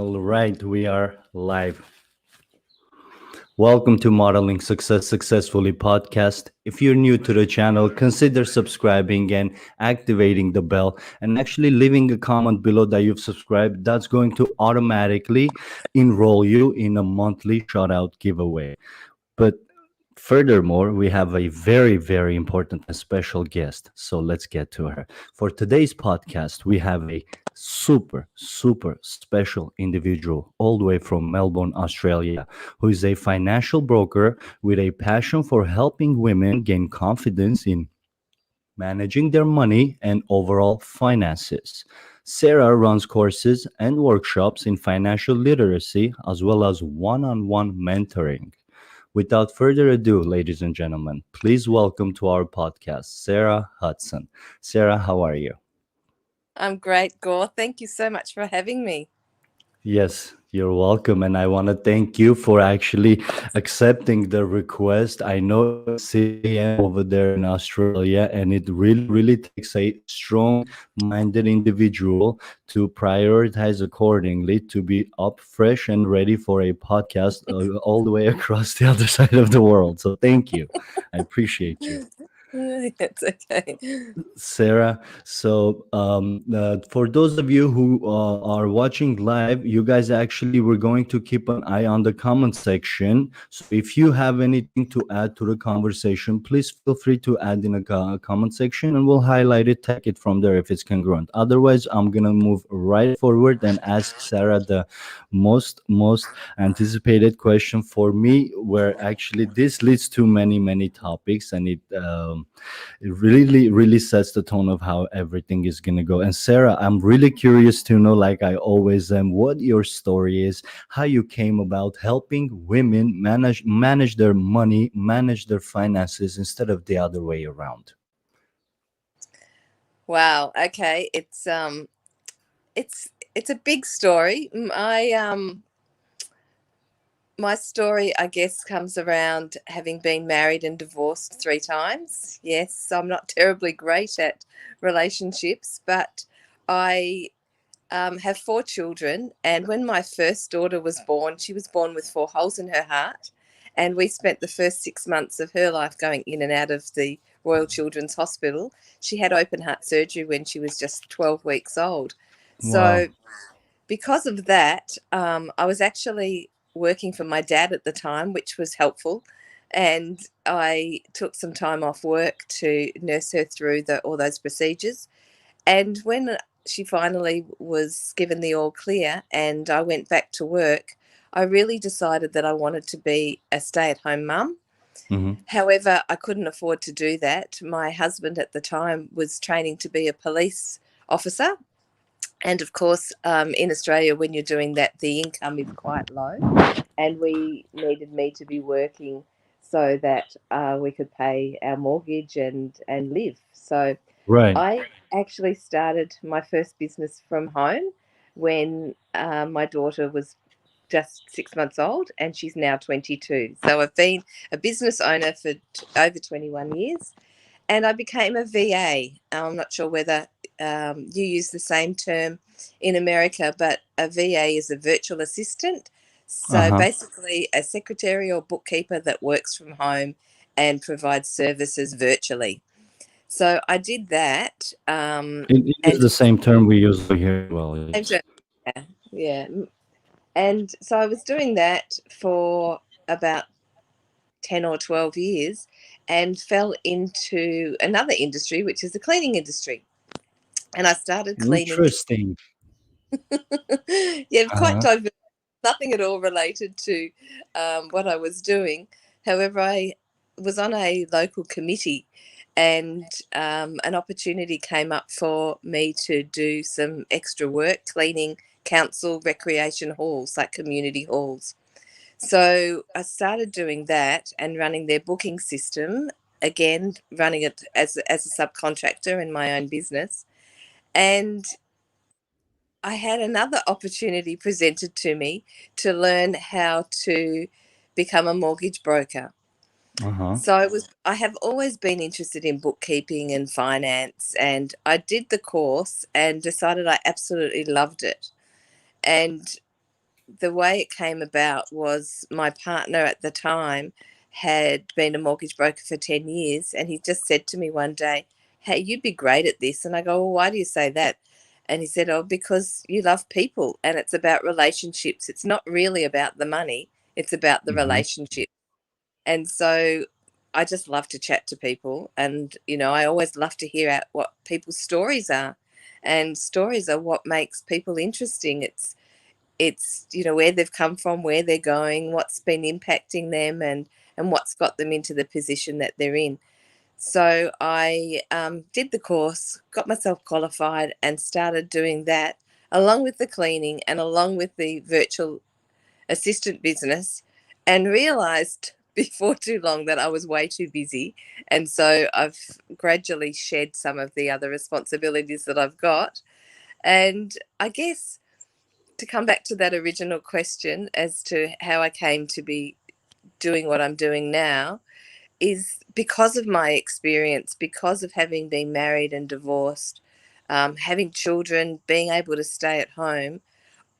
All right, we are live. Welcome to Modeling Success Successfully podcast. If you're new to the channel, consider subscribing and activating the bell and actually leaving a comment below that you've subscribed. That's going to automatically enroll you in a monthly shout out giveaway. But furthermore, we have a very, very important and special guest. So let's get to her. For today's podcast, we have a super, super special individual all the way from Melbourne, Australia, who is a financial broker with a passion for helping women gain confidence in managing their money and overall finances. Sarah runs courses and workshops in financial literacy as well as one on one mentoring. Without further ado, ladies and gentlemen, please welcome to our podcast, Sarah Hudson. Sarah, how are you? I'm great, Gore. Thank you so much for having me. Yes, you're welcome. And I want to thank you for actually accepting the request. I know it's 6 a.m. over there in Australia, and it really, really takes a strong minded individual to prioritize accordingly to be up fresh and ready for a podcast all the way across the other side of the world. So thank you. I appreciate you. It's okay. Sarah. So, for those of you who are watching live, you guys actually we're going to keep an eye on the comment section. So, if you have anything to add to the conversation, please feel free to add in a comment section, and we'll highlight it, take it from there if it's congruent. Otherwise, I'm gonna move right forward and ask Sarah the most anticipated question for me, where actually this leads to many topics, and it really sets the tone of how everything is going to go. And Sarah, I'm really curious to know, like I always am, what your story is, how you came about helping women manage their money, manage their finances instead of the other way around. Wow. Okay. It's a big story. My story, I guess, comes around having been married and divorced 3 times. Yes, I'm not terribly great at relationships, but I have 4 children. And when my first daughter was born, she was born with 4 holes in her heart. And we spent the first 6 months of her life going in and out of the Royal Children's Hospital. She had open heart surgery when she was just 12 weeks old. Wow. So, because of that, I was actually working for my dad at the time, which was helpful. And I took some time off work to nurse her through all those procedures. And when she finally was given the all clear and I went back to work, I really decided that I wanted to be a stay-at-home mum. Hmm. However, I couldn't afford to do that. My husband at the time was training to be a police officer. And of course, in Australia, when you're doing that, the income is quite low. And we needed me to be working so that we could pay our mortgage and live. So Right. I actually started my first business from home when my daughter was just 6 months old, and she's now 22. So I've been a business owner for over 21 years, and I became a VA. I'm not sure whether you use the same term in America, but a VA is a virtual assistant. So Uh-huh. basically, a secretary or bookkeeper that works from home and provides services virtually. So I did that, It is and the same term we use over here as well. Yes. yeah, yeah, and so I was doing that for about 10 or 12 years, and fell into another industry, which is the cleaning industry. And I started cleaning. Interesting. Yeah, quite Uh-huh. diverse, nothing at all related to what I was doing. However, I was on a local committee, and an opportunity came up for me to do some extra work cleaning council recreation halls, like community halls. So I started doing that and running their booking system, again, running it as a subcontractor in my own business. And I had another opportunity presented to me to learn how to become a mortgage broker. Uh-huh. So I have always been interested in bookkeeping and finance, and I did the course and decided I absolutely loved it. And the way it came about was my partner at the time had been a mortgage broker for 10 years, and he just said to me one day, "Hey, you'd be great at this." And I go, "Well, why do you say that?" And he said, "Oh, because you love people and it's about relationships. It's not really about the money, it's about the Hmm. relationship." And so I just love to chat to people. And, I always love to hear out what people's stories are. And stories are what makes people interesting. It's where they've come from, where they're going, what's been impacting them, and what's got them into the position that they're in. So I did the course, got myself qualified, and started doing that along with the cleaning and along with the virtual assistant business, and realized before too long that I was way too busy. And so I've gradually shed some of the other responsibilities that I've got. And I guess, to come back to that original question as to how I came to be doing what I'm doing now, is because of my experience, because of having been married and divorced, having children, being able to stay at home.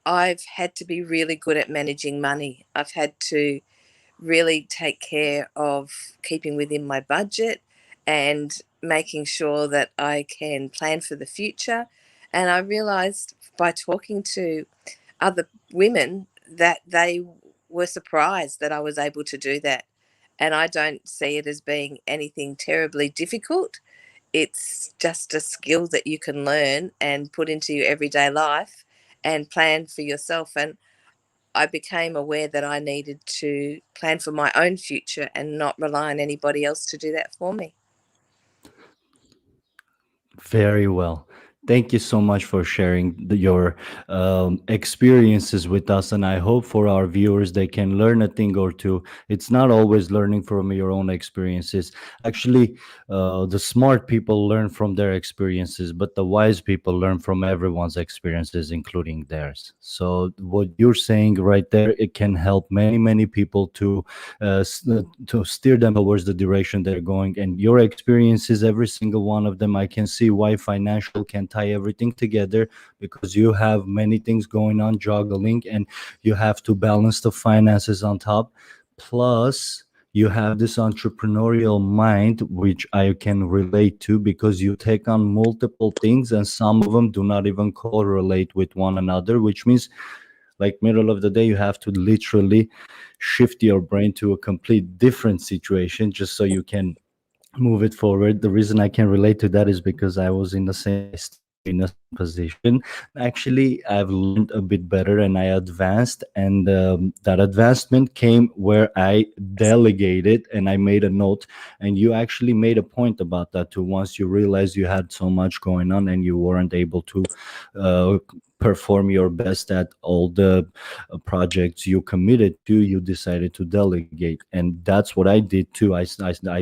I've had to be really good at managing money. I've had to really take care of keeping within my budget and making sure that I can plan for the future. And I realized by talking to other women that they were surprised that I was able to do that. And I don't see it as being anything terribly difficult. It's just a skill that you can learn and put into your everyday life and plan for yourself. And I became aware that I needed to plan for my own future and not rely on anybody else to do that for me. Very well. Thank you so much for sharing your experiences with us. And I hope for our viewers, they can learn a thing or two. It's not always learning from your own experiences. Actually, the smart people learn from their experiences, but the wise people learn from everyone's experiences, including theirs. So, what you're saying right there, it can help many, many people to steer them towards the direction they're going. And your experiences, every single one of them, I can see why financial can tie everything together, because you have many things going on, juggling, and you have to balance the finances on top. Plus, you have this entrepreneurial mind, which I can relate to, because you take on multiple things and some of them do not even correlate with one another, which means, like, middle of the day, you have to literally shift your brain to a complete different situation just so you can move it forward. The reason I can relate to that is because I was in the same, I still am in the same position. Actually, I've learned a bit better and I advanced, and that advancement came where I delegated and I made a note. And you actually made a point about that too. Once you realized you had so much going on and you weren't able to uh, perform your best at all the projects you committed to, you decided to delegate. And that's what I did too. I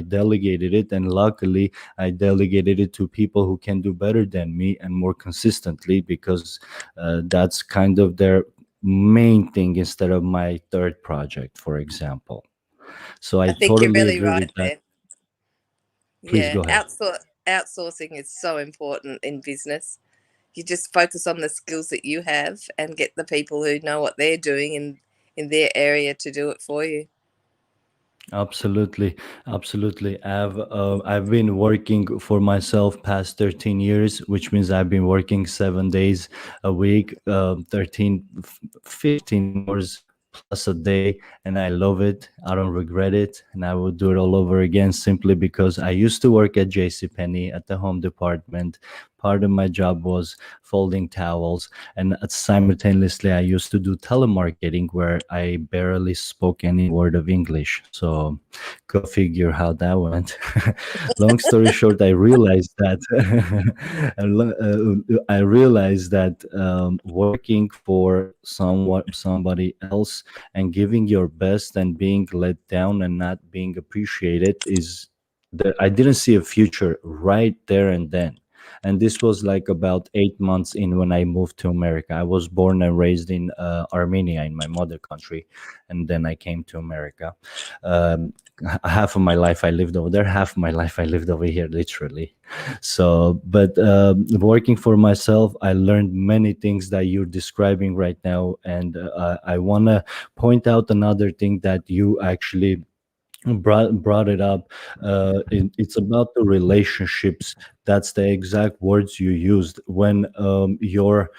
delegated it, and luckily I delegated it to people who can do better than me and more consistently, because that's kind of their main thing instead of my third project, for example. So I I think you're totally really agree with right that. there. Please Yeah, go ahead. outsourcing is so important in business. You just focus on the skills that you have and get the people who know what they're doing in their area to do it for you. Absolutely, absolutely. I've been working for myself past 13 years, which means I've been working 7 days a week, 15 hours plus a day, and I love it. I don't regret it, and I will do it all over again, simply because I used to work at JCPenney at the home department. Part of my job was folding towels, and simultaneously I used to do telemarketing, where I barely spoke any word of English. So go figure how that went. Long story short, I realized that I realized that working for somebody else and giving your best and being let down and not being appreciated is that I didn't see a future right there and then. And this was like about 8 months in when I moved to America. I was born and raised in Armenia, in my mother country, and then I came to America. Half of my life I lived over there, half of my life I lived over here, literally. So, but working for myself, I learned many things that you're describing right now, and I want to point out another thing that you actually brought it up. It's about the relationships. That's the exact words you used when your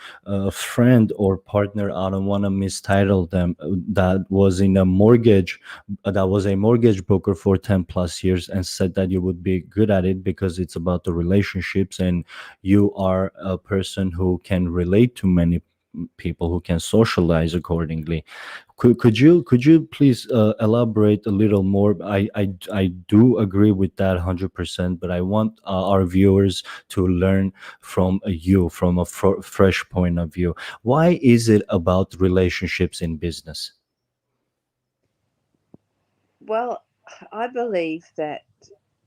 friend or partner, I don't want to mistitle them, that was in a mortgage, that was a mortgage broker for 10 plus years, and said that you would be good at it because it's about the relationships, and you are a person who can relate to many people, who can socialize accordingly. Could you please elaborate a little more? I do agree with that 100%, but I want our viewers to learn from you, from a fresh point of view. Why is it about relationships in business? Well, I believe that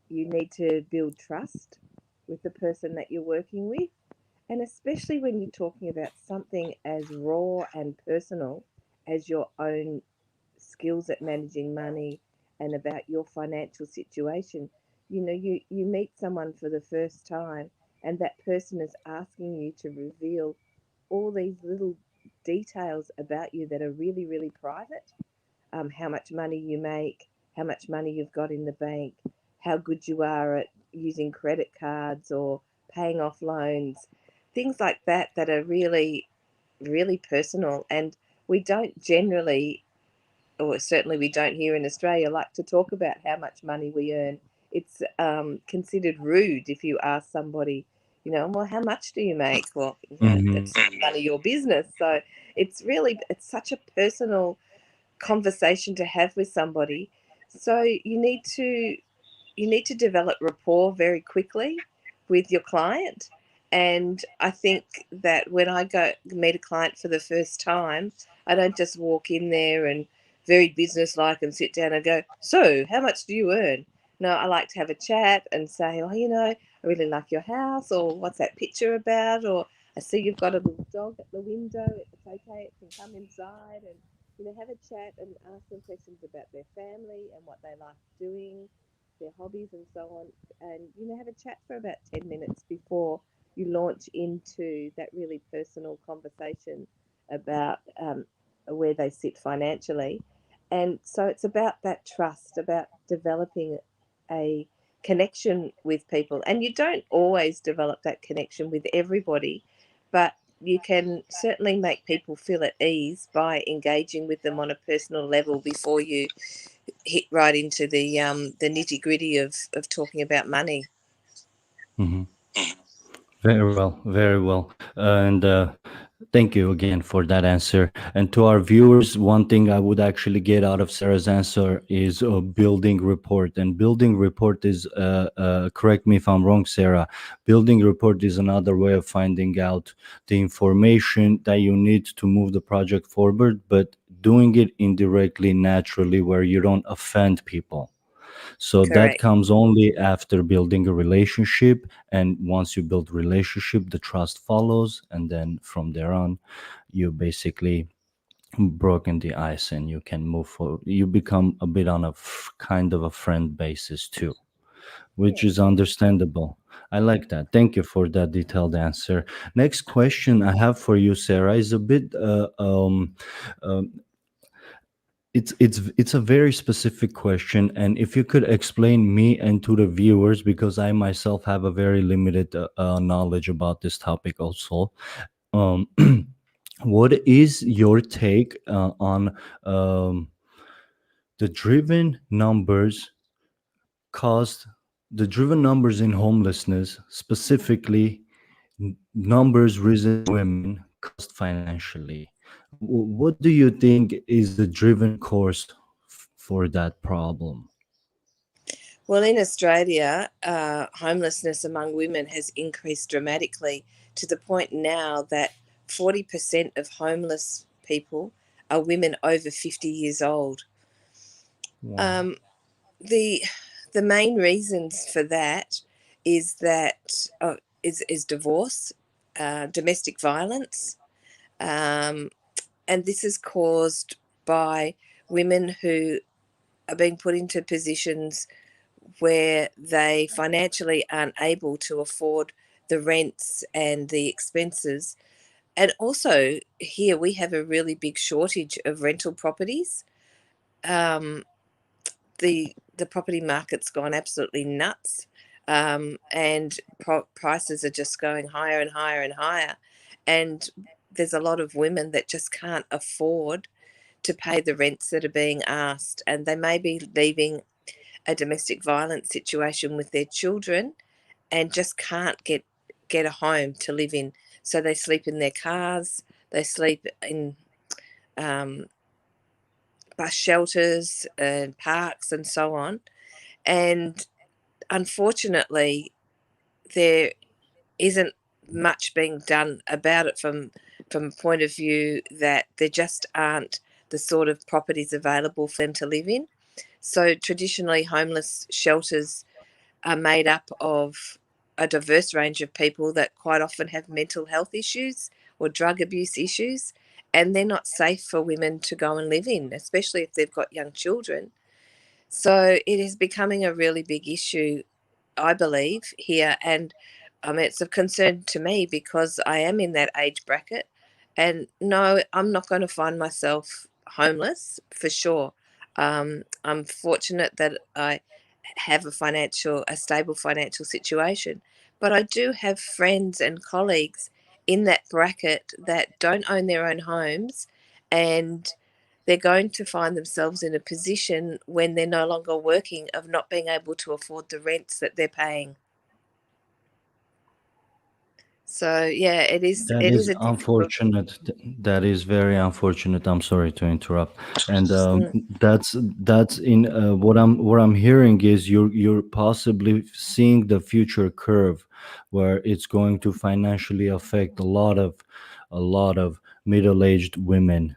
you need to build trust with the person that you're working with. And especially when you're talking about something as raw and personal as your own skills at managing money and about your financial situation. You meet someone for the first time, and that person is asking you to reveal all these little details about you that are really, really private. How much money you make, how much money you've got in the bank, how good you are at using credit cards or paying off loans, things like that that are really, really personal. And we don't generally, or certainly we don't here in Australia, like to talk about how much money we earn. It's considered rude if you ask somebody, well, how much do you make? Well, Hmm. it's none of your business. So it's such a personal conversation to have with somebody. So you need to develop rapport very quickly with your client. And I think that when I go meet a client for the first time, I don't just walk in there and very businesslike and sit down and go, "So, how much do you earn?" No, I like to have a chat and say, "Oh, I really like your house," or "What's that picture about?" Or "I see you've got a little dog at the window. It's okay, it can come inside." And have a chat and ask them questions about their family and what they like doing, their hobbies and so on, and have a chat for about 10 minutes before you launch into that really personal conversation about where they sit financially. And so it's about that trust, about developing a connection with people. And you don't always develop that connection with everybody, but you can certainly make people feel at ease by engaging with them on a personal level before you hit right into the nitty gritty of talking about money. Hmm. Very well, very well. And thank you again for that answer. And to our viewers, one thing I would actually get out of Sarah's answer is building report. And building report is, correct me if I'm wrong, Sarah, building report is another way of finding out the information that you need to move the project forward, but doing it indirectly, naturally, where you don't offend people. So that Correct. comes only after building a relationship, and once you build relationship, the trust follows, and then from there on, you basically broken the ice, and you can move forward. You become a bit on a kind of a friend basis too, which Yeah. is understandable. I like that. Thank you for that detailed answer. Next question I have for you, Sarah, is a bit um, it's a very specific question, and if you could explain me and to the viewers, because I myself have a very limited knowledge about this topic also. um, what is your take on um, the driven numbers caused the driven numbers in homelessness, specifically numbers risen in women caused financially? What do you think is the driven cause for that problem? Well, in Australia, homelessness among women has increased dramatically to the point now that 40% of homeless people are women over 50 years old. Wow. Um, the the main reasons for that is that is divorce, domestic violence, and this is caused by women who are being put into positions where they financially aren't able to afford the rents and the expenses. And also, here we have a really big shortage of rental properties. Um, the property market's gone absolutely nuts, and prices are just going higher and higher and higher. And there's a lot of women that just can't afford to pay the rents that are being asked, and they may be leaving a domestic violence situation with their children and just can't get a home to live in. So they sleep in their cars, they sleep in um, bus shelters and parks and so on. And unfortunately, there isn't much being done about it from a point of view that there just aren't the sort of properties available for them to live in. So traditionally, homeless shelters are made up of a diverse range of people that quite often have mental health issues or drug abuse issues, and they're not safe for women to go and live in, especially if they've got young children. So it is becoming a really big issue, I believe, here. And it's of concern to me because I am in that age bracket. And no, I'm not going to find myself homeless for sure. I'm fortunate that I have a stable financial situation. But I do have friends and colleagues in that bracket that don't own their own homes, and they're going to find themselves in a position when they're no longer working of not being able to afford the rents that they're paying. So yeah, That it is is a difficult. unfortunate. That is very unfortunate. I'm sorry to interrupt. And Mm, that's in what I'm hearing is you're possibly seeing the future curve where it's going to financially affect a lot of middle-aged women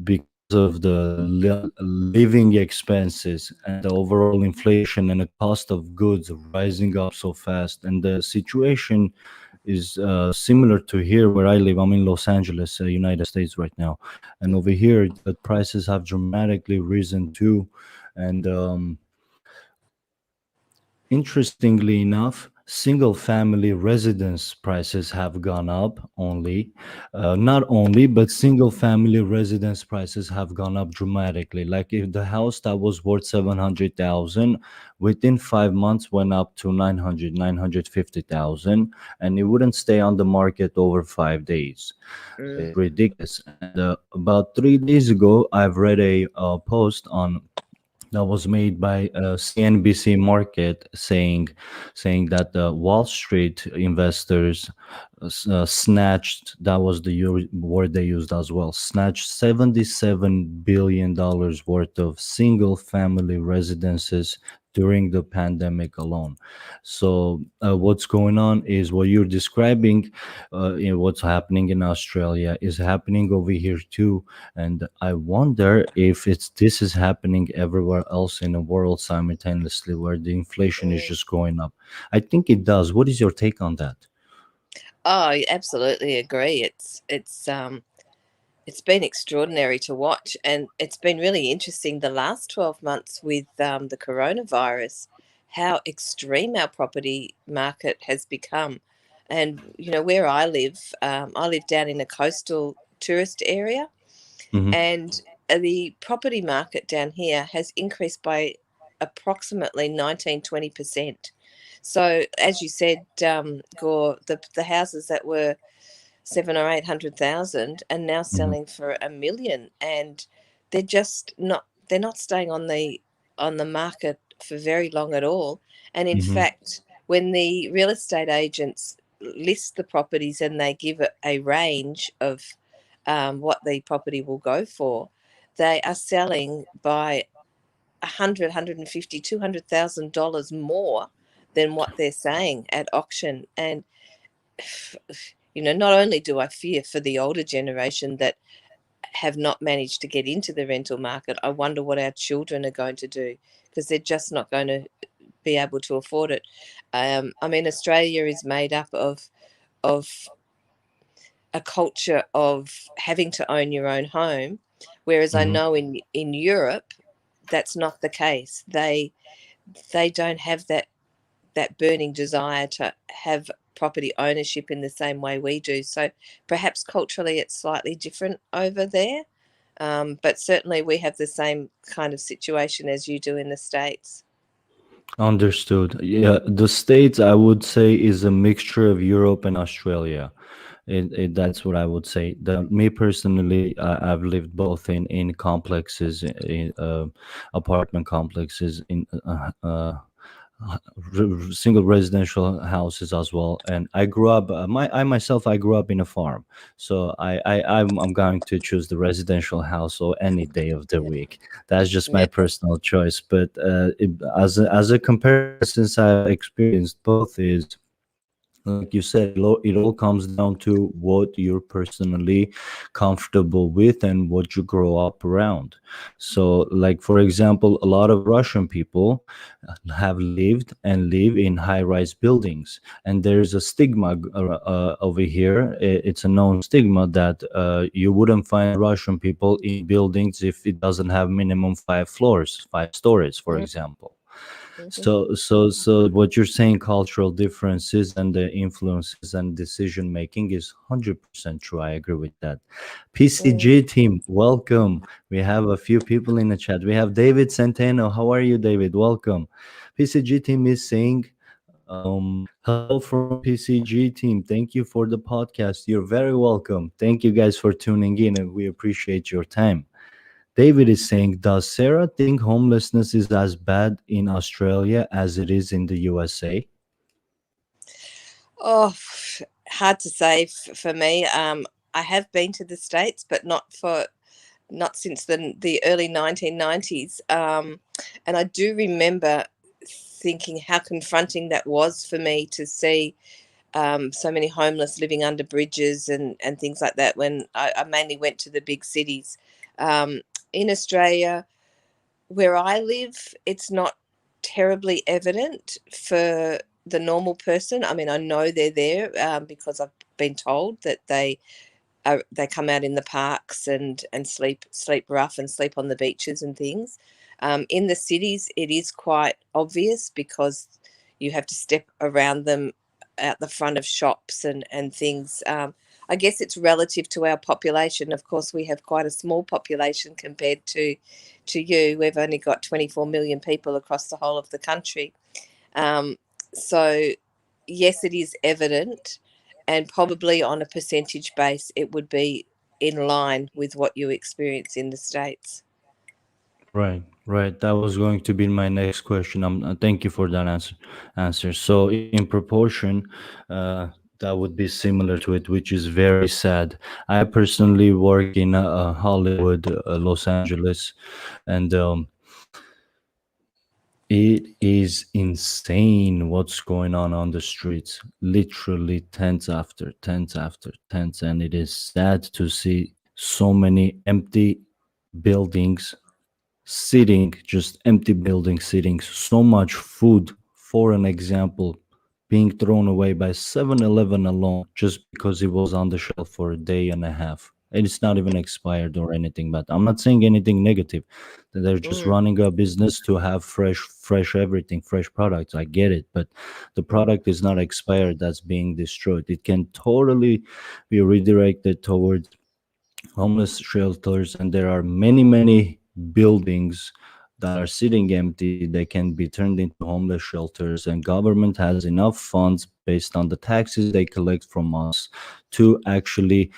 because of the living expenses and the overall inflation and the cost of goods rising up so fast. And the situation is similar to here where I live. I'm in Los Angeles, United States right now, and over here the prices have dramatically risen too. And interestingly enough, single family residence prices have gone up only. Not only, but single family residence prices have gone up dramatically. Like if the house that was worth 700,000 within 5 months went up to 950,000, and it wouldn't stay on the market over 5 days. mm, It's ridiculous. And about 3 days ago, I've read a post on that was made by CNBC Market saying that the Wall Street investors snatched, that was the word they used as well, snatched $77 billion worth of single family residences during the pandemic alone. So what's going on is what you're describing, what's happening in Australia is happening over here too. And I wonder if it's this is happening everywhere else in the world simultaneously, where the inflation is mm. just going up. I think it does. What is your take on that? Oh, I absolutely agree. It's been extraordinary to watch, and it's been really interesting the last 12 months with the coronavirus, how extreme our property market has become. And where I live down in a coastal tourist area, Hmm. and the property market down here has increased by approximately 19-20%. So as you said, Gore, the houses that were 700,000 or 800,000 and now Hmm. selling for 1 million, and they're not staying on the market for very long at all. And in Hmm. fact, when the real estate agents list the properties and they give it a range of what the property will go for, they are selling by 150, $200,000 more than what they're saying at auction. And not only do I fear for the older generation that have not managed to get into the rental market, I wonder what our children are going to do, because they're just not going to be able to afford it. I mean, Australia is made up of a culture of having to own your own home, whereas I Hmm. know in Europe that's not the case. They don't have that burning desire to have property ownership in the same way we do. So perhaps culturally it's slightly different over there. But certainly we have the same kind of situation as you do in the States. Understood. Yeah, the States, I would say, is a mixture of Europe and Australia. That's what I would say. Me personally, I've lived both in complexes, in apartment complexes, in single residential houses as well. And I grew up, I myself, I grew up in a farm, so I'm going to choose the residential house or any day of the week. That's just my Yeah. personal choice. But as a comparison, since I've experienced both, is like you said, it all comes down to what you're personally comfortable with and what you grow up around. So, like for example, a lot of Russian people have lived and live in high-rise buildings, and there's a stigma over here. It's a known stigma that you wouldn't find Russian people in buildings if it doesn't have minimum 5 floors, 5 stories, for example. Mm-hmm. So what you're saying, cultural differences and the influences and decision making is 100% true. I agree with that. Mm. PCG team, welcome. We have a few people in the chat. We have David Centeno. How are you, David? Welcome. PCG team is saying, hello from PCG team. Thank you for the podcast. You're very welcome. Thank you guys for tuning in, and we appreciate your time. David is saying, does Sarah think homelessness is as bad in Australia as it is in the USA? Oh, hard to say for me. I have been to the States, but not since the early 1990s. And I do remember thinking how confronting that was for me to see so many homeless living under bridges and things like that when I mainly went to the big cities. In Australia, where I live, it's not terribly evident for the normal person. I mean, I know they're there because I've been told that they come out in the parks and sleep rough and sleep on the beaches and things. In the cities, it is quite obvious because you have to step around them out the front of shops and things. I guess it's relative to our population. Of course, we have quite a small population compared to you. We've only got 24 million people across the whole of the country. Um, so, yes, it is evident, and probably on a percentage base, it would be in line with what you experience in the States. Right, right. That was going to be my next question. Thank you for that answer. So, in proportion, uh, that would be similar to it, which is very sad. I personally work in Hollywood, Los Angeles, and it is insane what's going on the streets. Literally tents after tents after tents, and it is sad to see so many empty buildings sitting, just empty buildings sitting. So much food, for an example, being thrown away by 7-Eleven alone just because it was on the shelf for a day and a half. And it's not even expired or anything, but I'm not saying anything negative. They're just Mm, running a business to have fresh everything, fresh products. I get it, but the mm, product is not expired. That's being destroyed. It can totally be redirected towards homeless shelters, and there are many buildings that are sitting empty. They can be turned into homeless shelters, and government has enough funds based on the taxes they collect from us to actually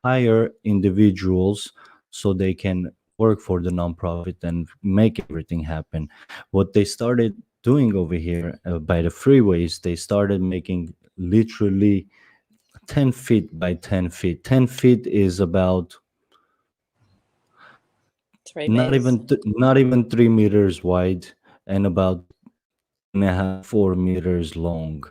hire individuals so they can work for the nonprofit and make everything happen. What they started doing over here by the freeways, they started making literally 10 feet by 10 feet. 10 feet is about 3 meters. not even 3 meters wide, and about 2.5 4 meters long,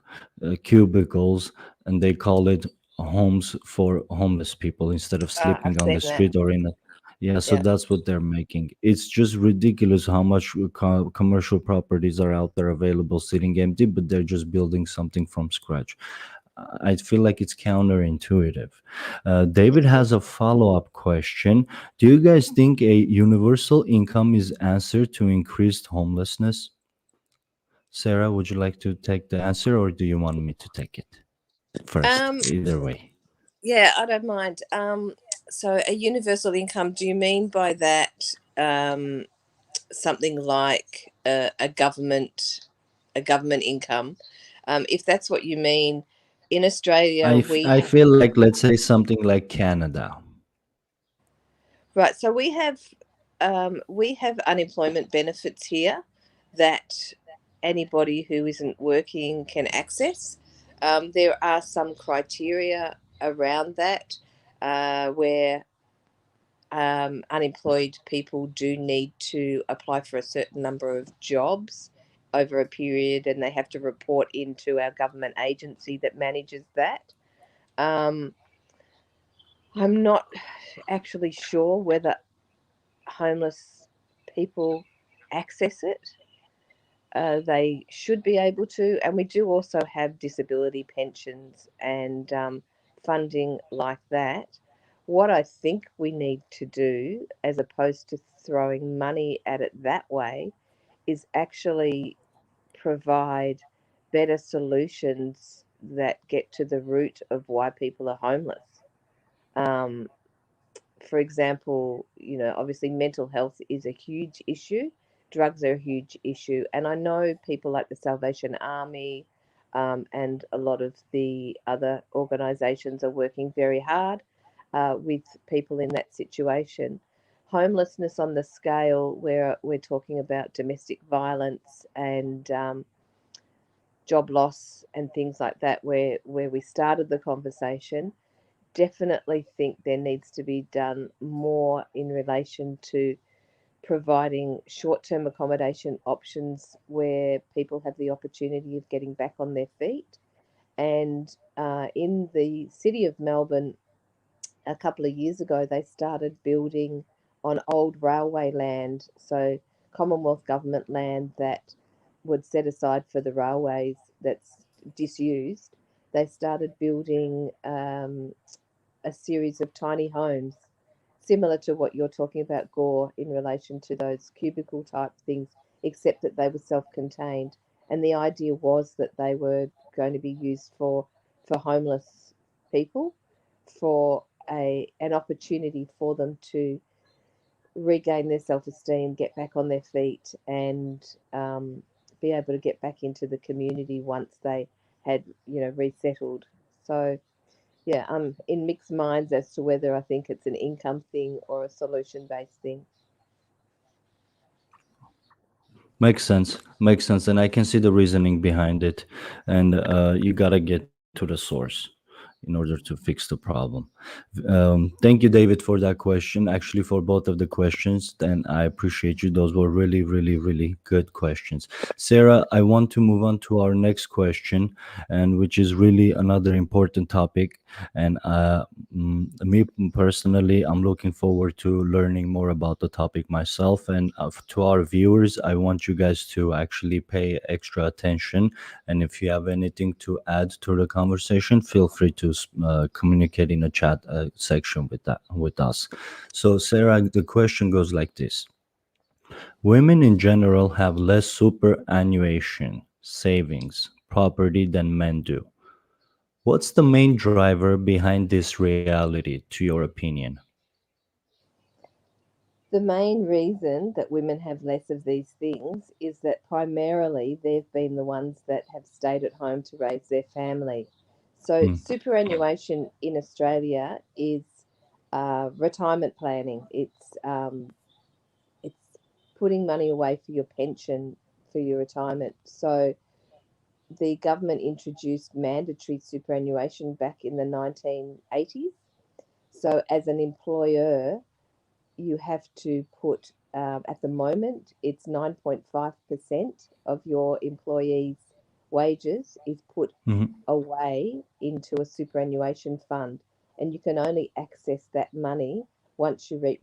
cubicles, and they call it homes for homeless people instead of I've sleeping on seen the that. street or in a, Yeah, so Yeah. that's what they're making. It's just ridiculous how much commercial properties are out there available sitting empty, but they're just building something from scratch. I feel like it's counterintuitive. David has a follow-up question. Do you guys think a universal income is answer to increased homelessness? Sarah, would you like to take the answer, or do you want me to take it first? Um, Either way. yeah, I don't mind. So a universal income, do you mean by that something like a government income? If that's what you mean, in Australia I we feel like, let's say, something like Canada. right. So we have unemployment benefits here that anybody who isn't working can access. There are some criteria around that where unemployed people do need to apply for a certain number of jobs over a period, and they have to report into our government agency that manages that. Um, I'm not actually sure whether homeless people access it. They should be able to, and we do also have disability pensions and funding like that. What I think we need to do, as opposed to throwing money at it that way, is actually provide better solutions that get to the root of why people are homeless. Um, for example, obviously mental health is a huge issue. Drugs are a huge issue. And I know people like the Salvation Army and a lot of the other organisations are working very hard with people in that situation. Homelessness on the scale where we're talking about domestic violence and job loss and things like that, where we started the conversation, definitely think there needs to be done more in relation to providing short term accommodation options where people have the opportunity of getting back on their feet. And in the city of Melbourne, a couple of years ago, they started building on old railway land, so Commonwealth government land that would set aside for the railways that's disused. They started building a series of tiny homes, similar to what you're talking about, Gore, in relation to those cubicle type things, except that they were self contained. And the idea was that they were going to be used for homeless people, for an opportunity for them to regain their self esteem, get back on their feet, and be able to get back into the community once they had, resettled. So yeah, I'm in mixed minds as to whether I think it's an income thing or a solution based thing. Makes sense, and I can see the reasoning behind it. And you gotta get to the source in order to fix the problem. Thank you, David, for that question. Actually, for both of the questions, and I appreciate you. Those were really, really, really good questions. Sarah, I want to move on to our next question, and which is really another important topic. And me personally, I'm looking forward to learning more about the topic myself. And to our viewers, I want you guys to actually pay extra attention. And if you have anything to add to the conversation, feel free to communicate in the chat section with us. So, Sarah, the question goes like this: women in general have less superannuation, savings, property than men do. What's the main driver behind this reality, to your opinion? The main reason that women have less of these things is that primarily they've been the ones that have stayed at home to raise their family. So, Mm, superannuation in Australia is retirement planning. It's putting money away for your pension for your retirement. So, the government introduced mandatory superannuation back in the 1980s. So, as an employer, you have to put, at the moment, it's 9.5% of your employees' wages is put mhm. away into a superannuation fund. And you can only access that money once you reach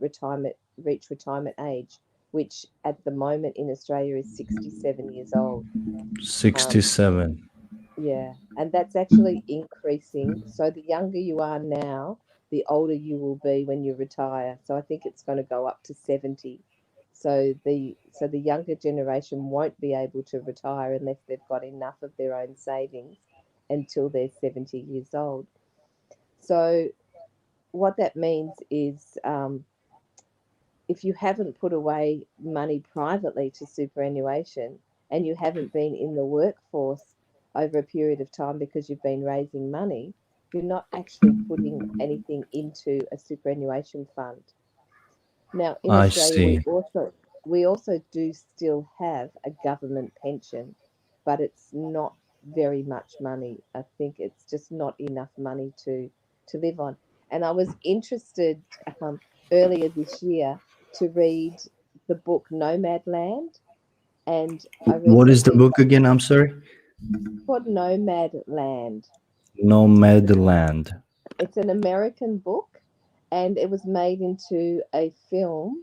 retirement age, which at the moment in Australia is 67 years old. Um, 67. yeah, and that's actually increasing. So the younger you are now, the older you will be when you retire. So I think it's going to go up to 70. So the younger generation won't be able to retire unless they've got enough of their own savings until they're 70 years old. So what that means is if you haven't put away money privately to superannuation and you haven't been in the workforce over a period of time because you've been raising money, you're not actually putting anything into a superannuation fund. Now, in I Australia, see. we also do still have a government pension, but it's not very much money. I think it's just not enough money to live on. And I was interested um, earlier this year to read the book Nomadland, and I What is the recently book again? I'm sorry. called Nomadland. Nomadland. It's an American book, and it was made into a film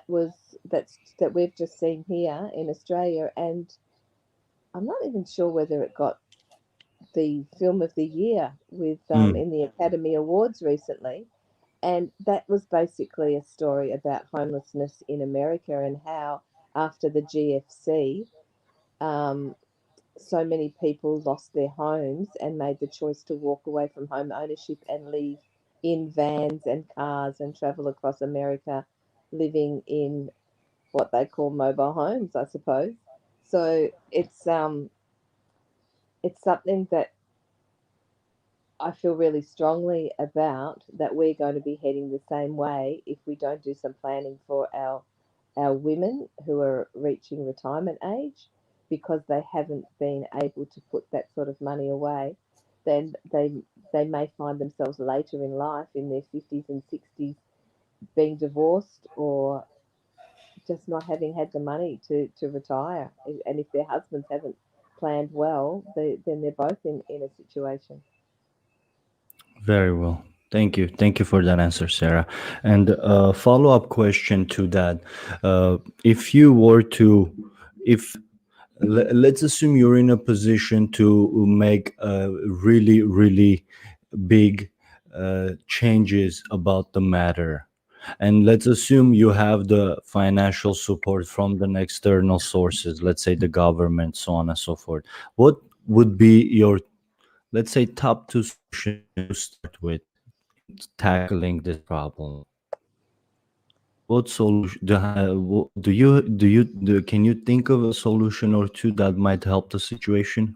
was that we've just seen here in Australia, and I'm not even sure whether it got the film of the year with Hmm. in the Academy Awards recently. And that was basically a story about homelessness in America and how after the GFC, um, so many people lost their homes and made the choice to walk away from home ownership and live in vans and cars and travel across America, living in what they call mobile homes, I suppose. So it's something that I feel really strongly about, that we're going to be heading the same way if we don't do some planning for our women who are reaching retirement age, because they haven't been able to put that sort of money away. Then they may find themselves later in life in their 50s and 60s being divorced or just not having had the money to retire. And if their husbands haven't planned well, then they're both in a situation. Very well. Thank you. Thank you for that answer, Sarah. And a follow-up question to that. If you were to, if let's assume you're in a position to make really, really big changes about the matter. And let's assume you have the financial support from the external sources, let's say the government, so on and so forth. What would be your, let's say, top two solutions to start with in tackling this problem? What solution can you think of a solution or two that might help the situation?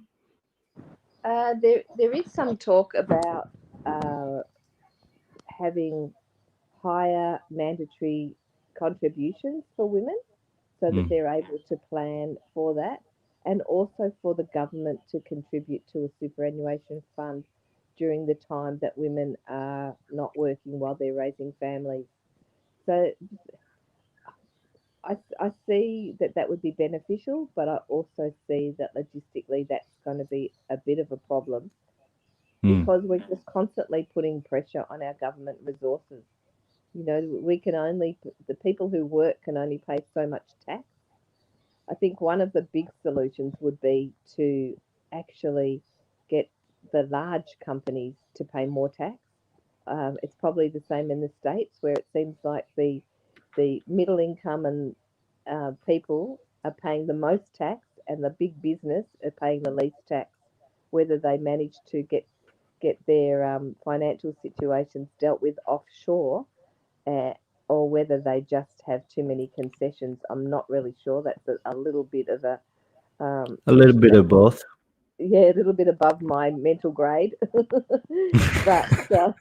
There is some talk about uh, having higher mandatory contributions for women so that Hmm. they're able to plan for that, and also for the government to contribute to a superannuation fund during the time that women are not working while they're raising families. So I see that that would be beneficial, but I also see that logistically that's going to be a bit of a problem Hmm. because we're just constantly putting pressure on our government resources. You know, we can only, the people who work can only pay so much tax. I think one of the big solutions would be to actually get the large companies to pay more tax. It's probably the same in the States where it seems like the middle income and people are paying the most tax and the big business are paying the least tax. Whether they manage to get their financial situations dealt with offshore, uh, or whether they just have too many concessions, I'm not really sure. That's a little bit of a A little bit that's of both. yeah, a little bit above my mental grade. But you know,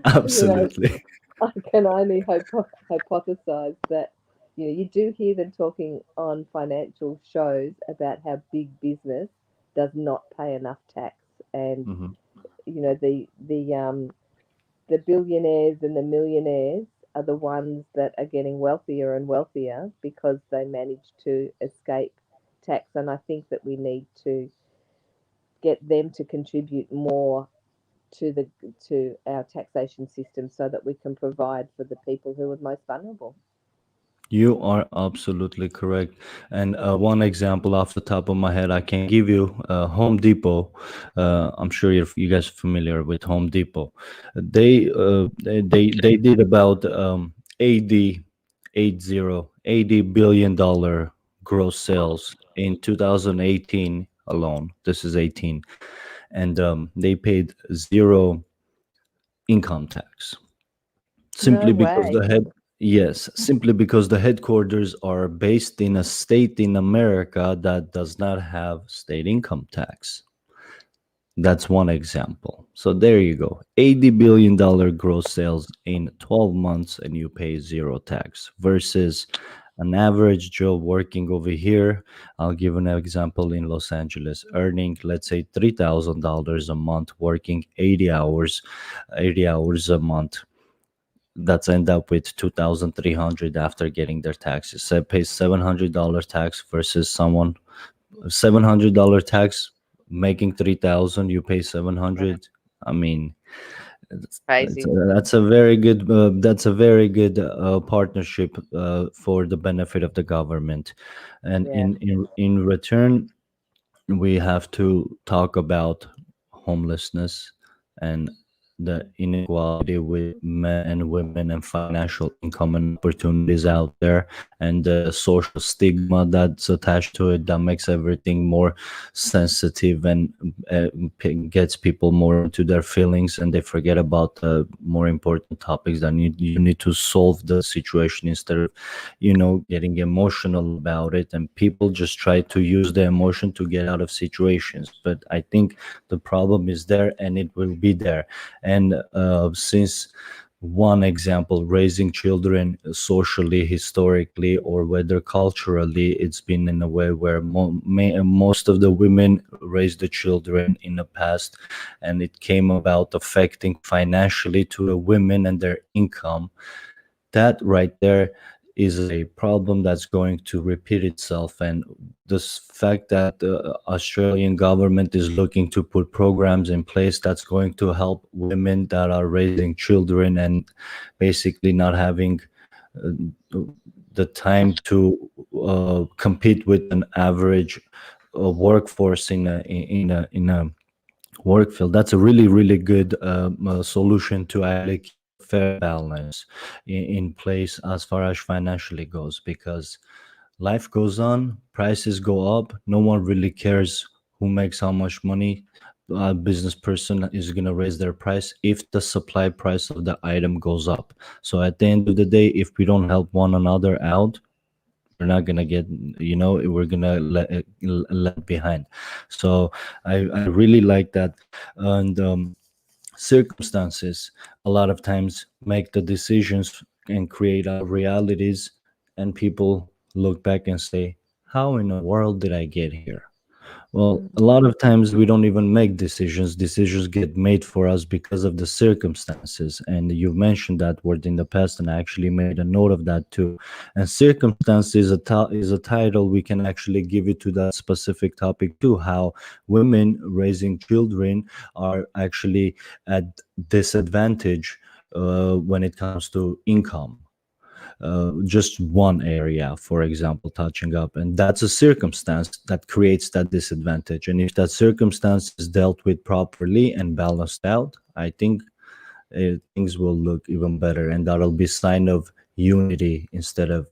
Absolutely. I can only hypothesize that you do hear them talking on financial shows about how big business does not pay enough tax, and Mhm. you know the billionaires and the millionaires are the ones that are getting wealthier and wealthier because they manage to escape tax. And I think that we need to get them to contribute more to the to our taxation system so that we can provide for the people who are most vulnerable. You are absolutely correct. And one example off the top of my head I can give you, Home Depot. I'm sure you guys are familiar with Home Depot. They did about 80, 80 billion dollar gross sales in 2018 alone. This is 18. And they paid zero income tax simply No because way. simply because the headquarters are based in a state in America that does not have state income tax. That's one example. So there you go. $80 billion gross sales in 12 months and you pay zero tax versus an average Joe working over here. I'll give an example in Los Angeles, earning, let's say, $3,000 a month, working 80 hours a month. That's end up with 2,300 after getting their taxes. So it pays $700 tax versus someone $700 tax making 3,000. You pay Right. 700. I mean, Crazy. that's a very good partnership for the benefit of the government, and Yeah. in return we have to talk about homelessness and the inequality with men and women and financial income and opportunities out there, and the social stigma that's attached to it that makes everything more sensitive and uh, gets people more into their feelings, and they forget about the more important topics that you need to solve the situation instead of getting emotional about it, and people just try to use the emotion to get out of situations. But I think the problem is there and it will be there. And since one example, raising children socially, historically, or whether culturally, it's been in a way where most of the women raised the children in the past, and it came about affecting financially to the women and their income. That right there is a problem that's going to repeat itself. And this fact that the Australian government is looking to put programs in place that's going to help women that are raising children and basically not having uh, the time to compete with an average workforce in a work field. That's a really good solution to actually keep a fair balance in place as far as financially goes, because life goes on, prices go up, no one really cares who makes how much money. A business person is going to raise their price if the supply price of the item goes up. So at the end of the day, if we don't help one another out, we're not gonna get, we're gonna let behind. So I really like that. And circumstances a lot of times make the decisions and create our realities, and people look back and say, how in the world did I get here? Well, a Mm. lot of times we don't even make decisions. Decisions get made for us because of the circumstances. And you've mentioned that word in the past, and I actually made a note of that too. And circumstance is a title we can actually give it to that specific topic too. How women raising children are actually at disadvantage when it comes to income, just one area, for example, touching up. And that's a circumstance that creates that disadvantage. And if that circumstance is dealt with properly and balanced out, I think things will look even better. And that'll be sign of unity instead of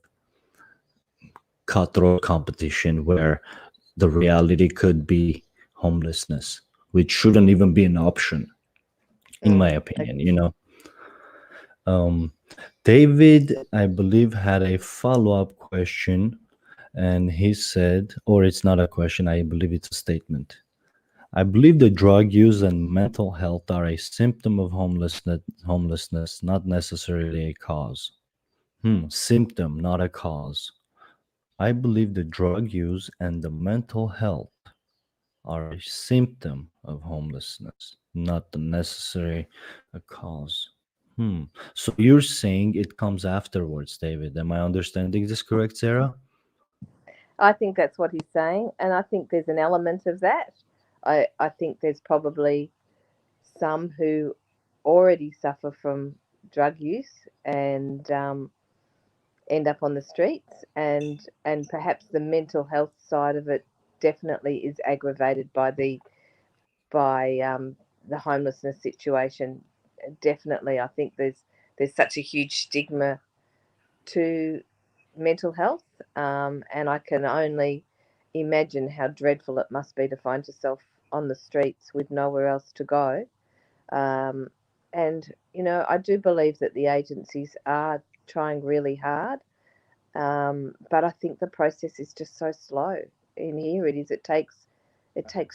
cutthroat competition, where the reality could be homelessness, which shouldn't even be an option, in my Mm. opinion, Um, David, I believe, had a follow-up question, and he said, or it's not a question, I believe it's a statement. I believe the drug use and mental health are a symptom of homelessness, not necessarily a cause. Symptom, not a cause. I believe the drug use and the mental health are a symptom of homelessness, not the necessary a cause. So you're saying it comes afterwards, David. Am I understanding this correct, Sarah? I think that's what he's saying, and I think there's an element of that. I think there's probably some who already suffer from drug use and end up on the streets, and perhaps the mental health side of it definitely is aggravated by the homelessness situation. Definitely, I think there's such a huge stigma to mental health, and I can only imagine how dreadful it must be to find yourself on the streets with nowhere else to go. Um, and I do believe that the agencies are trying really hard, but I think the process is just so slow. And here it is. It takes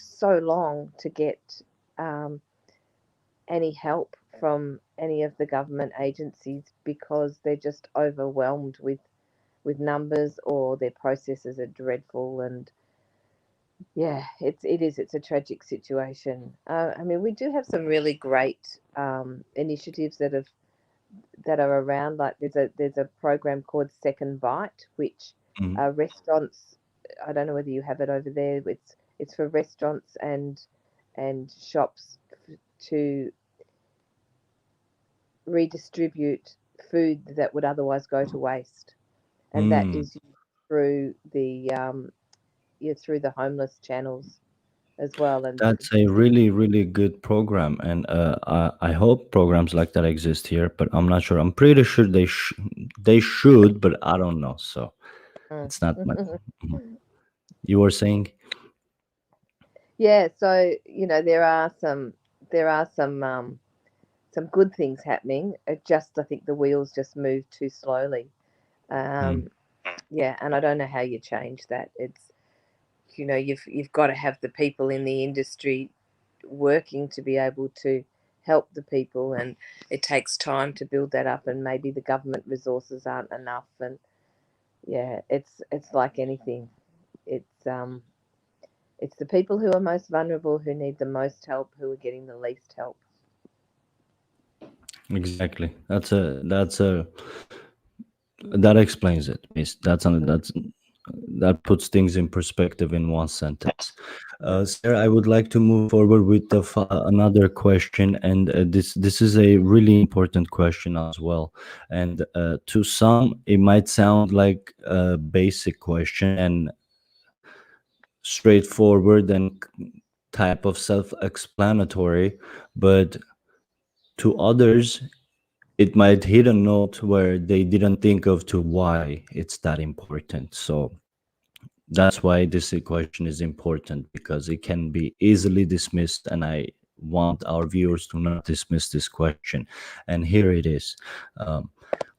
so long to get um, any help from any of the government agencies because they're just overwhelmed with numbers, or their processes are dreadful. And yeah, it's a tragic situation. I mean, we do have some really great initiatives that are around. Like there's a program called Second Bite, which Mm. restaurants. I don't know whether you have it over there. It's for restaurants and shops to redistribute food that would otherwise go to waste, and that Mm. is through through the homeless channels as well. And That's a really, really good program, and I hope programs like that exist here. But I'm not sure. I'm pretty sure they should, but I don't know. So Mm. it's not my. Mhm. You were saying, Yeah, so there are some good things happening. It just, I think the wheels just move too slowly. mm, Um, yeah, and I don't know how you change that. It's you've got to have the people in the industry working to be able to help the people, and it takes time to build that up, and maybe the government resources aren't enough. And yeah, it's like anything. It's the people who are most vulnerable, who need the most help, who are getting the least help. exactly. That's a that explains it. Mm. That puts things in perspective in one sentence. Mm. Sarah, I would like to move forward with another question, and this is a really important question as well. And to some, it might sound like a basic question and straightforward and type of self-explanatory, but to others, it might hit a note where they didn't think of to why it's that important. So that's why this question is important, because it can be easily dismissed, and I want our viewers to not dismiss this question. And here it is. um,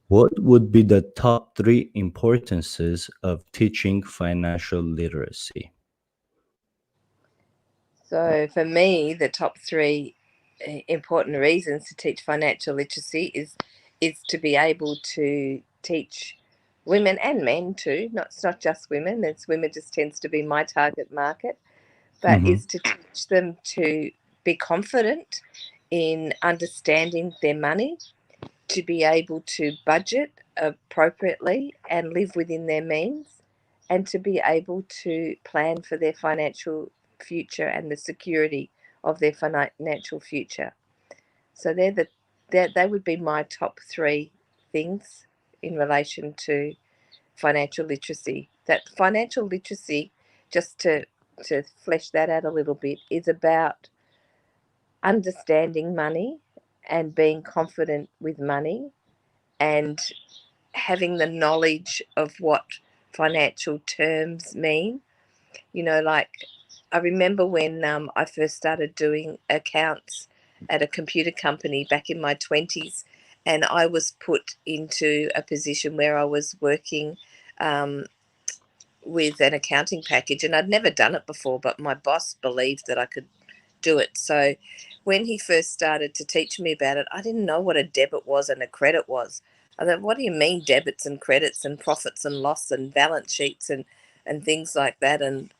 what would be the top three importances of teaching financial literacy? So for me, the top three important reasons to teach financial literacy is to be able to teach women and men too. It's not just women. It's women just tends to be my target market, but Hmm. is to teach them to be confident in understanding their money, to be able to budget appropriately and live within their means, and to be able to plan for their financial future and the security of their financial future. So they would be my top three things in relation to financial literacy. That financial literacy, just to flesh that out a little bit, is about understanding money and being confident with money, and having the knowledge of what financial terms mean. Like I remember when I first started doing accounts at a computer company back in my 20s, and I was put into a position where I was working um, with an accounting package, and I'd never done it before, but my boss believed that I could do it. So when he first started to teach me about it, I didn't know what a debit was and a credit was. I thought, what do you mean debits and credits and profits and loss and balance sheets and things like that, and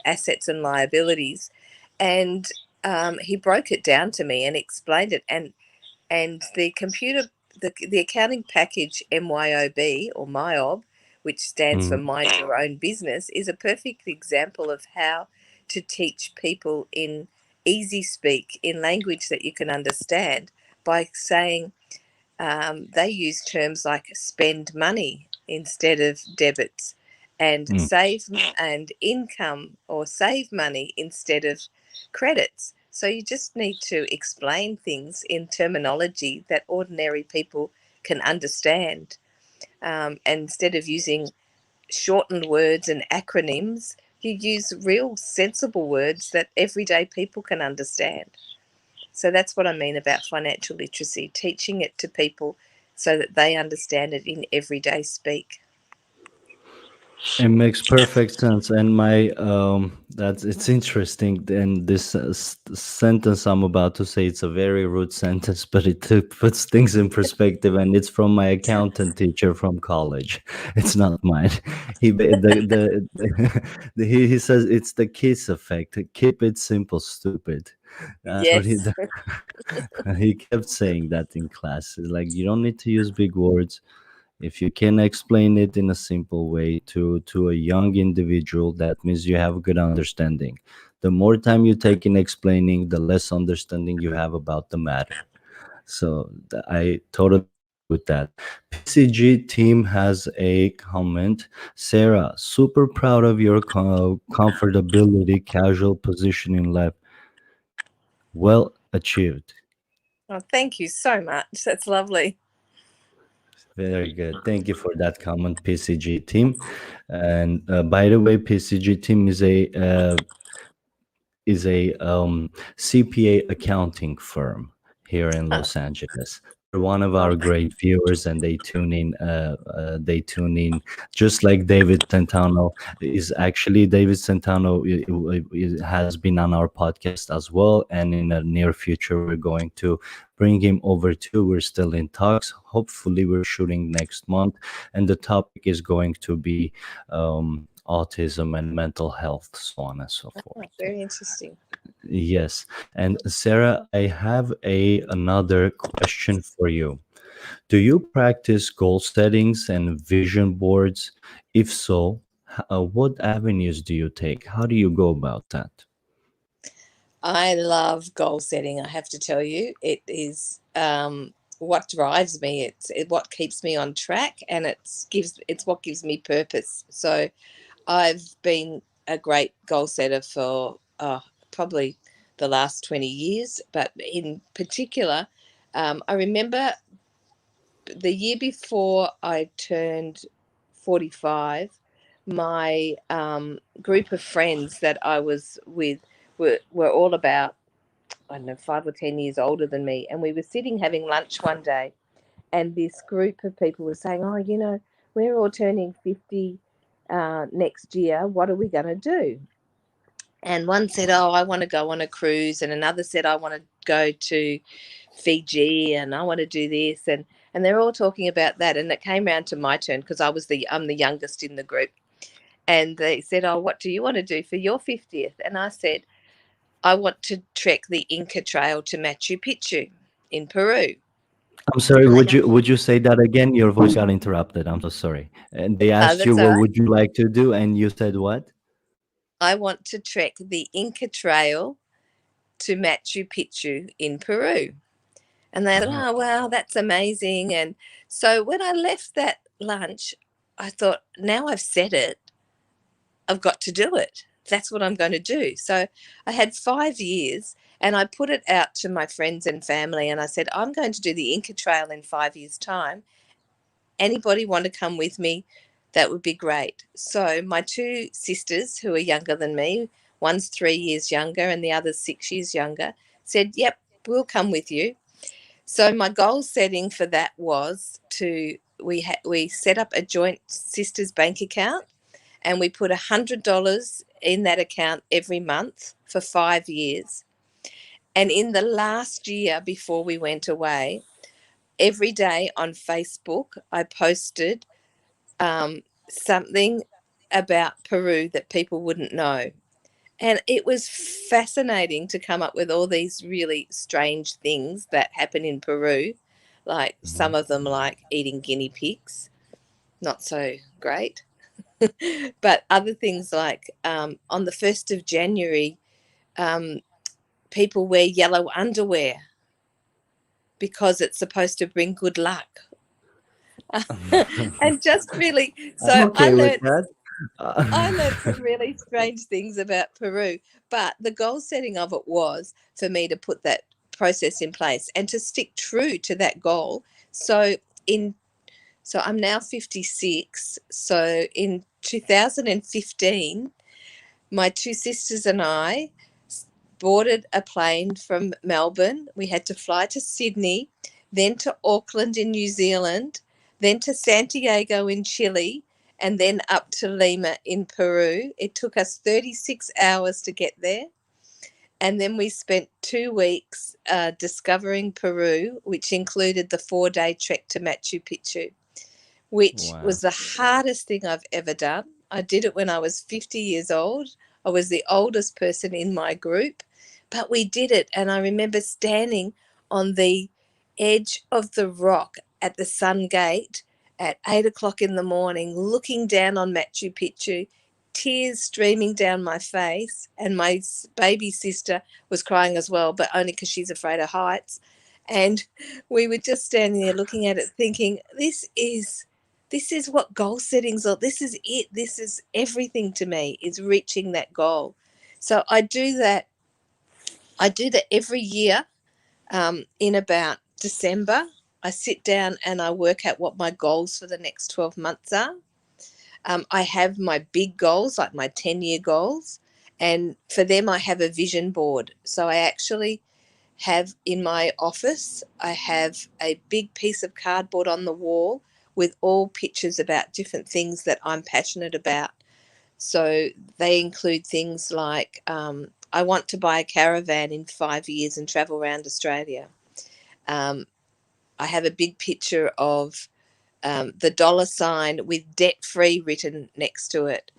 assets and liabilities? And he broke it down to me and explained it. And the accounting package MYOB, or MYOB, which stands for Mm. Mind Your Own Business, is a perfect example of how to teach people easy speak in language that you can understand by saying they use terms like spend money instead of debits, and Mm. save and income, or save money instead of credits. So you just need to explain things in terminology that ordinary people can understand. And instead of using shortened words and acronyms, you use real sensible words that everyday people can understand. So that's what I mean about financial literacy, teaching it to people so that they understand it in everyday speak. It makes perfect sense, and my that's it's interesting. And this sentence I'm about to say, it's a very rude sentence, but puts things in perspective. And it's from my accountant teacher from college. It's not mine. He says it's the kiss effect. Keep it simple, stupid. That's what he Yes. he kept saying that in class. It's like, you don't need to use big words. If you can explain it in a simple way to a young individual, that means you have good understanding. The more time you take in explaining, the less understanding you have about the matter. So I totally agree with that. PCG team has a comment. Sarah, super proud of your comfortability, casual position in life. Well achieved. Oh, thank you so much. That's lovely. Very good. Thank you for that comment, PCG team. And by the way, PCG team is a CPA accounting firm here in Oh, Los Angeles. They're one of oh, our great viewers, and they tune in. They tune in just like David Centano is actually. David Centano has been on our podcast as well, and in the near future, we're going to bring him over too. We're still in talks. Hopefully, we're shooting next month, and the topic is going to be autism and mental health, so on and so oh, forth. very interesting. Yes. And Sarah, I have a another question for you. Do you practice goal settings and vision boards? If so, what avenues do you take? How do you go about that? I love goal setting. I have to tell you, it is what drives me. It's what keeps me on track, and it's what gives me purpose. So I've been a great goal setter for probably the last 20 years, but in particular, I remember the year before I turned 45, my group of friends that I was with were all about, I don't know, 5 or 10 years older than me. And we were sitting having lunch one day, and this group of people were saying, oh, we're all turning 50 next year. What are we going to do? And one said, oh, I want to go on a cruise. And another said, I want to go to Fiji, and I want to do this. And they're all talking about that. And it came round to my turn because I'm the youngest in the group. And they said, oh, what do you want to do for your 50th? And I said, I want to trek the Inca Trail to Machu Picchu in Peru. I'm sorry, And they, would you say that again? Your voice got interrupted. I'm so sorry. And they asked you that's all what right. would you like to do, and you said what? I want to trek the Inca Trail to Machu Picchu in Peru. And they Oh. thought, oh, wow, that's amazing. And so when I left that lunch, I thought, now I've said it, I've got to do it. That's what I'm going to do. So I had 5 years, and I put it out to my friends and family, and I said, I'm going to do the Inca Trail in 5 years' time. Anybody want to come with me? That would be great. So my two sisters, who are younger than me, one's 3 years younger and the other's 6 years younger, said, yep, we'll come with you. So my goal setting for that was we set up a joint sisters bank account, and we put $100 in that account every month for 5 years. And in the last year before we went away, every day on Facebook I posted something about Peru that people wouldn't know. And it was fascinating to come up with all these really strange things that happen in Peru, like some Mhm. of them, like eating guinea pigs, not so great. But other things like on the 1st of January, um, people wear yellow underwear because it's supposed to bring good luck. And just really, I'm so okay with that. I learned some really strange things about Peru, but the goal setting of it was for me to put that process in place and to stick true to that goal. So in so I'm now 56. So in 2015, my two sisters and I boarded a plane from Melbourne. We had to fly to Sydney, then to Auckland in New Zealand, then to Santiago in Chile, and then up to Lima in Peru. It took us 36 hours to get there. And then we spent 2 weeks discovering Peru, which included the 4-day trek to Machu Picchu, which Wow. was the hardest thing I've ever done. I did it when I was 50 years old. I was the oldest person in my group, but we did it. And I remember standing on the edge of the rock at the Sun Gate at 8 o'clock in the morning, looking down on Machu Picchu, tears streaming down my face. And my baby sister was crying as well, but only because she's afraid of heights. And we were just standing there looking at it, thinking, this is what goal settings are. This is it. This is everything to me, is reaching that goal. So I do that. I do that every year in about December. I sit down and I work out what my goals for the next 12 months are. I have my big goals, like my 10-year goals. And for them, I have a vision board. So I actually have in my office, I have a big piece of cardboard on the wall with all pictures about different things that I'm passionate about. So they include things like I want to buy a caravan in 5 years and travel around Australia. Um, I have a big picture of the dollar sign with debt free written next to it.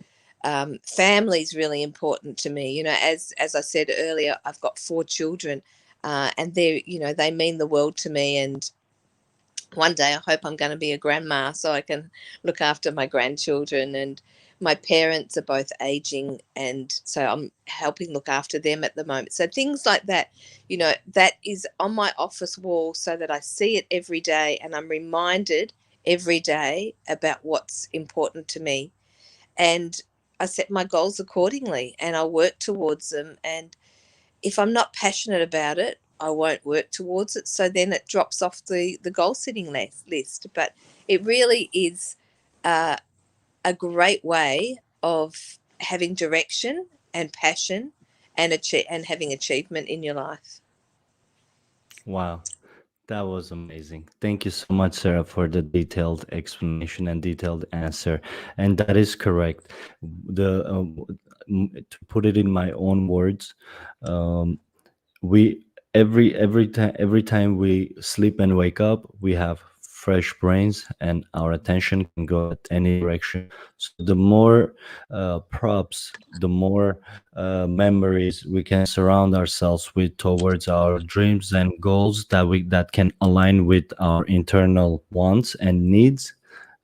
Family is really important to me. As I said earlier, I've got 4 children, and they mean the world to me. And one day I hope I'm going to be a grandma so I can look after my grandchildren. And my parents are both aging, and so I'm helping look after them at the moment. So things like that, that is on my office wall so that I see it every day and I'm reminded every day about what's important to me. And I set my goals accordingly and I work towards them. And if I'm not passionate about it, I won't work towards it. So then it drops off the goal setting list. But it really is a great way of having direction and passion and having achievement in your life. Wow. That was amazing. Thank you so much, Sarah, for the detailed explanation and detailed answer. And that is correct. To put it in my own words, um, we every time we sleep and wake up, we have fresh brains, and our attention can go at any direction. So the more props, the more memories we can surround ourselves with towards our dreams and goals that can align with our internal wants and needs,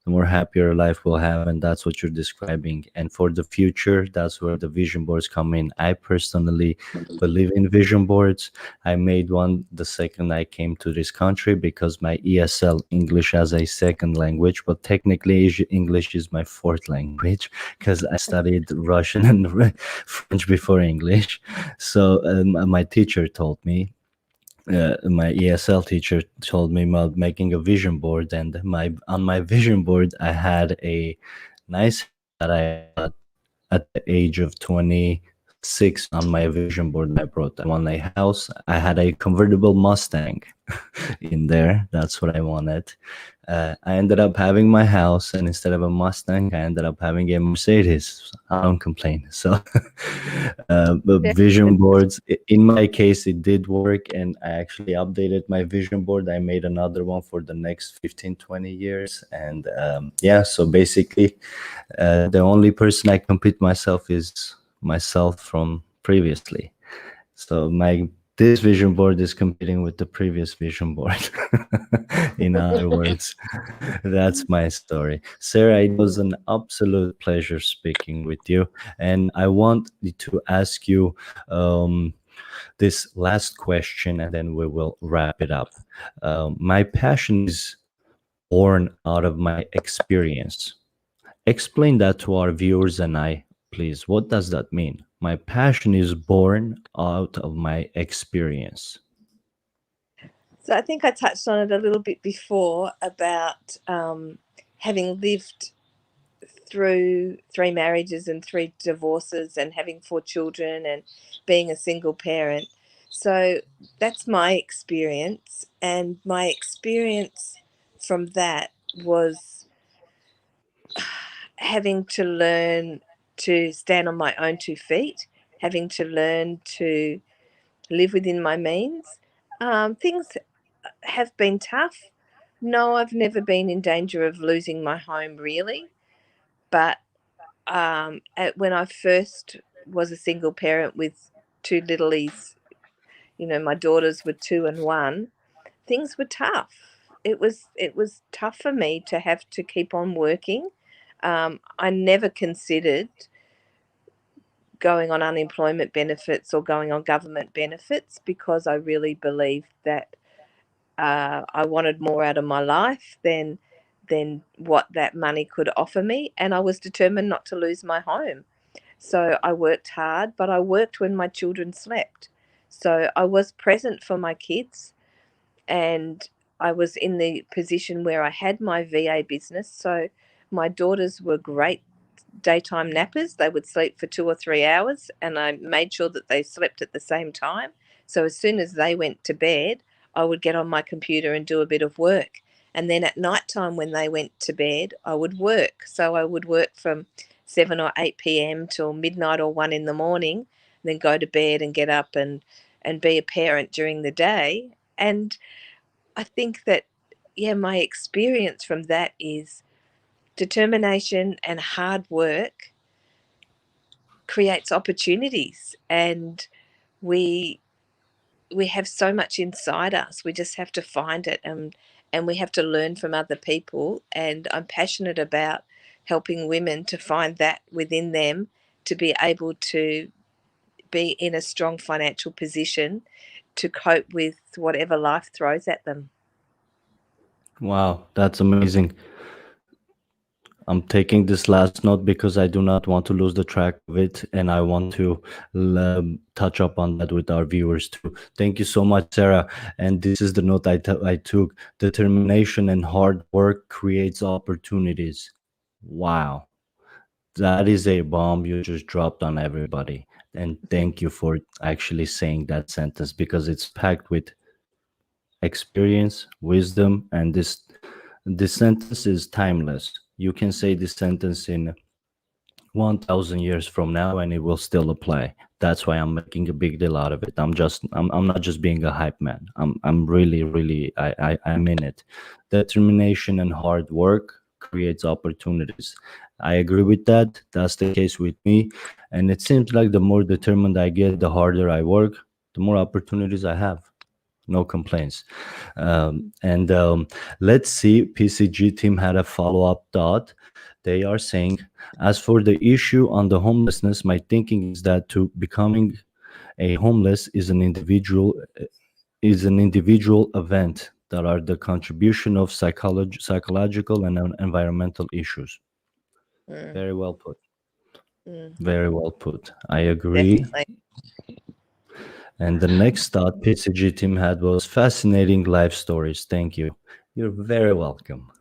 the more happier life we'll have. And that's what you're describing. And for the future, that's where the vision boards come in. I personally believe in vision boards. I made one the second I came to this country because my ESL, English as a second language, but technically English is my fourth language because I studied Russian and French before English. So my teacher told me, my ESL teacher told me about making a vision board, and on my vision board I had a nice house that I bought at the age of 26. On my vision board I wrote, I want a house. I had a convertible Mustang in there. That's what I wanted. I ended up having my house, and instead of a Mustang, I ended up having a Mercedes. I don't complain. So, but vision boards, in my case, it did work, and I actually updated my vision board. I made another one for the next 15, 20 years. And yeah, so basically, the only person I compete myself is myself from previously. So this vision board is competing with the previous vision board. In other words, that's my story. Sarah, it was an absolute pleasure speaking with you. And I want to ask you, um, This last question, and then we will wrap it up. My passion is born out of my experience. Explain that to our viewers and I, please. What does that mean? My passion is born out of my experience. So I think I touched on it a little bit before about having lived through 3 marriages and 3 divorces and having 4 children and being a single parent. So that's my experience. And my experience from that was having to learn to stand on my own 2 feet, having to learn to live within my means. Things have been tough. No, I've never been in danger of losing my home, really. But when I first was a single parent with 2 littlies, my daughters were 2 and 1. Things were tough. It was tough for me to have to keep on working. I never considered going on unemployment benefits or going on government benefits because I really believed that I wanted more out of my life than what that money could offer me, and I was determined not to lose my home. So I worked hard, but I worked when my children slept. So I was present for my kids, and I was in the position where I had my VA business. So my daughters were great daytime nappers. They would sleep for 2 or 3 hours, and I made sure that they slept at the same time. So as soon as they went to bed, I would get on my computer and do a bit of work. And then at night time, when they went to bed, I would work. So I would work from 7 or 8 p.m. till midnight or 1 in the morning, then go to bed and get up and be a parent during the day. And I think that, yeah, my experience from that is determination and hard work creates opportunities, and we we have so much inside us. We just have to find it, and we have to learn from other people. And I'm passionate about helping women to find that within them, to be able to be in a strong financial position to cope with whatever life throws at them. Wow, that's amazing. I'm taking this last note because I do not want to lose the track of it, and I want to touch up on that with our viewers too. Thank you so much, Sarah. And this is the note I took: determination and hard work creates opportunities. Wow, that is a bomb you just dropped on everybody. And thank you for actually saying that sentence because it's packed with experience, wisdom, and this sentence is timeless. You can say this sentence in 1000 years from now and it will still apply. That's why I'm making a big deal out of it. I'm not just being a hype man. I'm really I'm in it. Determination and hard work creates opportunities. I agree with that. That's the case with me. And it seems like the more determined I get, the harder I work, the more opportunities I have. No complaints. And let's see, PCG team had a follow-up thought. They are saying, as for the issue on the homelessness, my thinking is that to becoming a homeless is an individual event that are the contribution of psychological and environmental issues. Mm, Very well put. mm, Very well put. I agree. definitely. And the next thought PCG team had was fascinating life stories. Thank you. You're very welcome.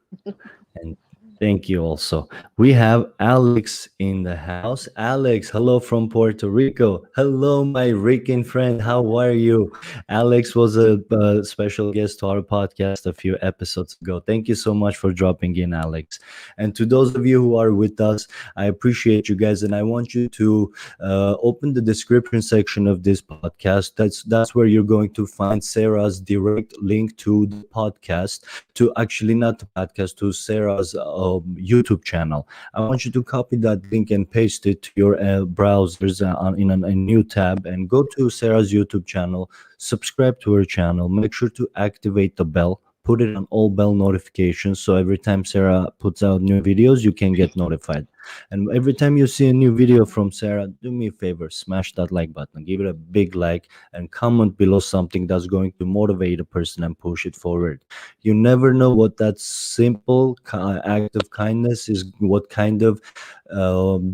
And thank you also. We have Alex in the house. Alex, hello from Puerto Rico. Hello, my Rican friend. How are you? Alex was a special guest to our podcast a few episodes ago. Thank you so much for dropping in, Alex. And to those of you who are with us, I appreciate you guys. And I want you to open the description section of this podcast. That's where you're going to find Sarah's direct link to the podcast, to actually not the podcast, to Sarah's YouTube channel. I want you to copy that link and paste it to your browsers in a new tab and go to Sarah's YouTube channel, subscribe to her channel, make sure to activate the bell, put it on all bell notifications, so every time Sarah puts out new videos, you can get notified. And every time you see a new video from Sarah, do me a favor, smash that like button, give it a big like, and comment below something that's going to motivate a person and push it forward. You never know what that simple act of kindness is, what kind of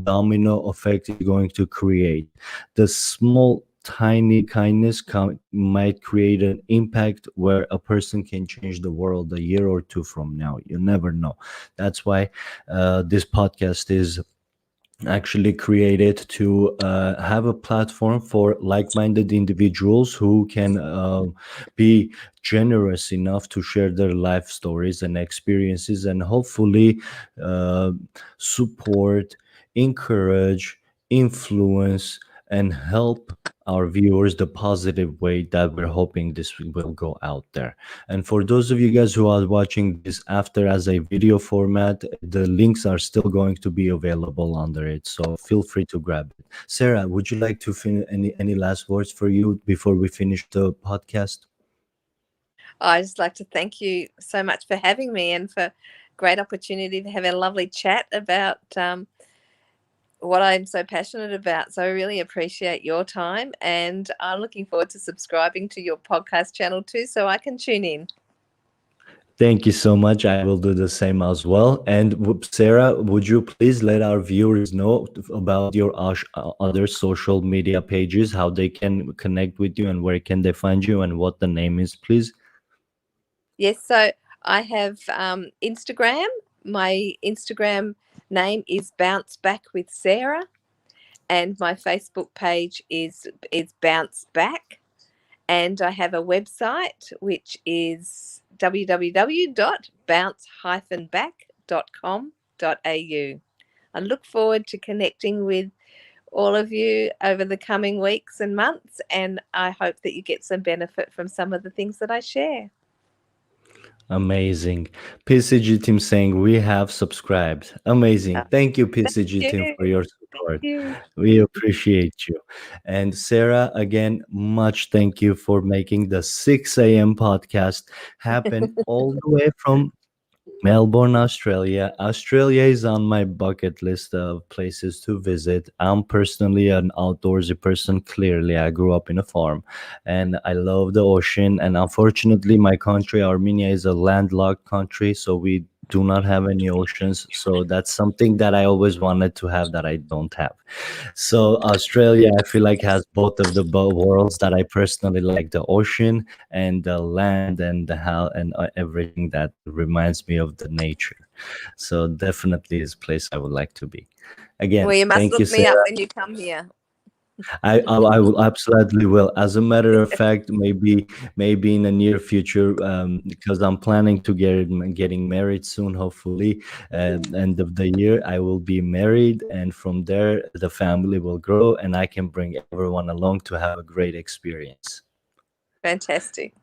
domino effect is going to create. The small tiny kindness might create an impact where a person can change the world a year or two from now. You never know. That's why this podcast is actually created to have a platform for like-minded individuals who can be generous enough to share their life stories and experiences, and hopefully uh, support, encourage, influence, and help our viewers the positive way that we're hoping this will go out there. And for those of you guys who are watching this after as a video format, the links are still going to be available under it. So feel free to grab it. Sarah, would you like to any last words for you before we finish the podcast? I just like to thank you so much for having me and for great opportunity to have a lovely chat about what I'm so passionate about. So I really appreciate your time, and I'm looking forward to subscribing to your podcast channel too, so I can tune in. Thank you so much. I will do the same as well. And Sarah, would you please let our viewers know about your other social media pages, how they can connect with you and where can they find you and what the name is, please? Yes, so I have Instagram. My Instagram name is Bounce Back with Sarah, and my Facebook page is Bounce Back, and I have a website which is www.bounce-back.com.au. I look forward to connecting with all of you over the coming weeks and months, and I hope that you get some benefit from some of the things that I share. Amazing. PCG team saying we have subscribed. Amazing. Thank you, Thank PCG team, you. for your Thank support. you. We appreciate you. And Sarah, again, much thank you for making the 6 a.m. podcast happen all the way from Melbourne, Australia. Australia is on my bucket list of places to visit. I'm personally an outdoorsy person. Clearly, I grew up in a farm and I love the ocean. And unfortunately, my country, Armenia, is a landlocked country, so we do not have any oceans. So that's something that I always wanted to have that I don't have. So Australia, I feel like has both of the worlds that I personally like: the ocean and the land and the how and everything that reminds me of the nature. So definitely is a place I would like to be. Well, Again, you must thank you, look me up Sarah. when you come here. I will absolutely will. As a matter of fact, maybe in the near future, because I'm planning to getting married soon. Hopefully, end of the year, I will be married, and from there, the family will grow, and I can bring everyone along to have a great experience. Fantastic.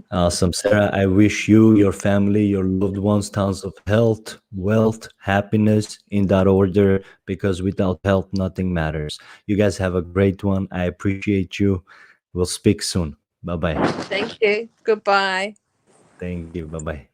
Awesome, Sarah. I wish you, your family, your loved ones tons of health, wealth, happiness in that order, because without health, nothing matters. You guys have a great one. I appreciate you. We'll speak soon. Bye bye. Thank you. Goodbye. Thank you. Bye bye.